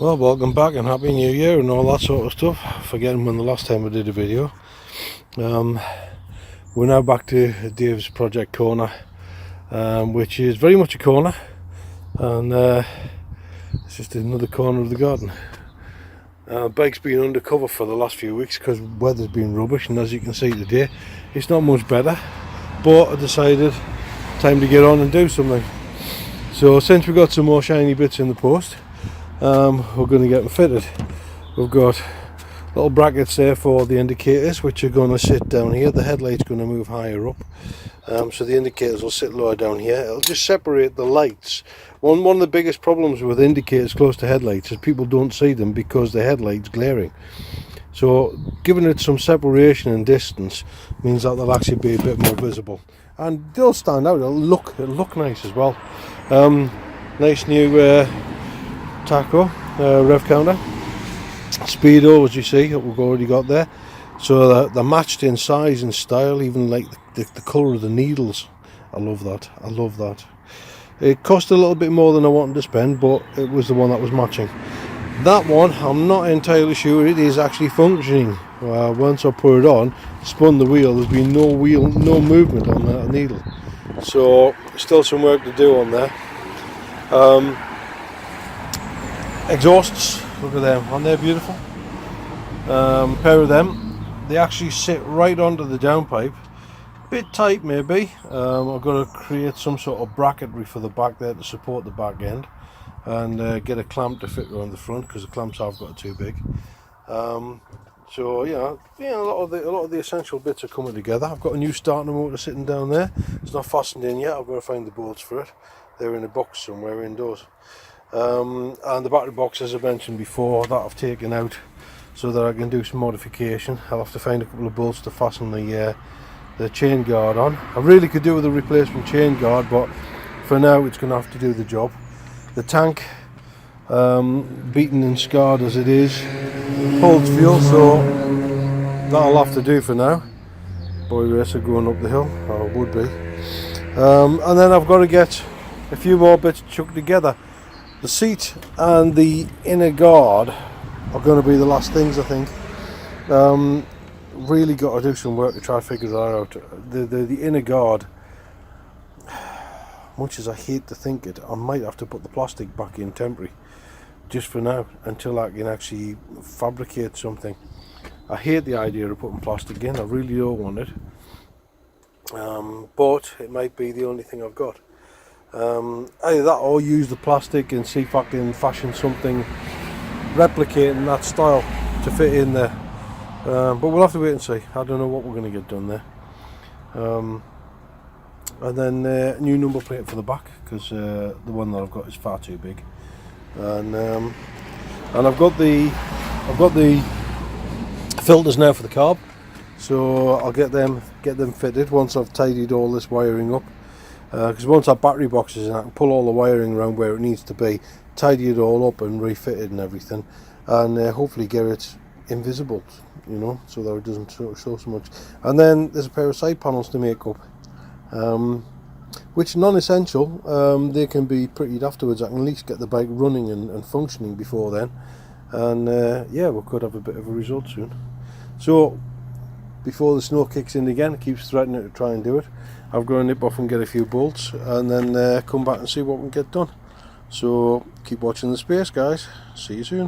Well, welcome back and Happy New Year and all that sort of stuff. Forgetting when the last time I did a video. We're now back to Dave's project corner, which is very much a corner, and it's just another corner of the garden. Bike's been undercover for the last few weeks because weather's been rubbish, and as you can see today, it's not much better. But I decided time to get on and do something. So since we got some more shiny bits in the post, we're going to get them fitted. We've got little brackets there for the indicators, which are going to sit down here. The headlight's going to move higher up, so the indicators will sit lower down here. It'll just separate the lights. One of the biggest problems with indicators close to headlights is people don't see them because the headlight's glaring. So giving it some separation and distance means that they'll actually be a bit more visible, and they'll stand out. It'll look nice as well. Nice new taco rev counter, speedo, as you see, we've already got there. So they're matched in size and style, even like the colour of the needles. I love that. It cost a little bit more than I wanted to spend, but it was the one that was matching. That one, I'm not entirely sure it is actually functioning. Once I put it on, spun the wheel, there's been no movement on that needle. So still some work to do on there. Exhausts, look at them, aren't they beautiful? Pair of them, they actually sit right onto the downpipe. Bit tight maybe. I've got to create some sort of bracketry for the back there to support the back end, and get a clamp to fit around the front because the clamps I've got are too big. So yeah, a lot of the essential bits are coming together. I've got a new starter motor sitting down there. It's not fastened in yet. I've got to find the bolts for it. They're in a box somewhere indoors. And the battery box, as I mentioned before, that I've taken out so that I can do some modification. I'll have to find a couple of bolts to fasten the chain guard on. I really could do with a replacement chain guard, but for now it's going to have to do the job. The tank, beaten and scarred as it is, holds fuel, so that'll have to do for now. Boy racer going up the hill, or would be. And then I've got to get a few more bits chucked together. The seat and the inner guard are going to be the last things, I think. Really got to do some work to try to figure that out. The inner guard, much as I hate to think it, I might have to put the plastic back in temporary, just for now, until I can actually fabricate something. I hate the idea of putting plastic in, I really don't want it. But it might be the only thing I've got. Either that or use the plastic and see if I can fashion something replicating that style to fit in there. But we'll have to wait and see. I don't know what we're going to get done there. And then a new number plate for the back, because the one that I've got is far too big. And I've got the filters now for the carb, so I'll get them fitted once I've tidied all this wiring up. Because once our battery box is in, I can pull all the wiring around where it needs to be, tidy it all up and refit it and everything, and hopefully get it invisible, so that it doesn't show so much. And then there's a pair of side panels to make up, which non-essential. They can be prettied afterwards. I can at least get the bike running and functioning before then, and yeah, we could have a bit of a result soon. So before the snow kicks in again, it keeps threatening to try and do it. I've got to nip off and get a few bolts, and then come back and see what we can get done. So keep watching the space, guys. See you soon.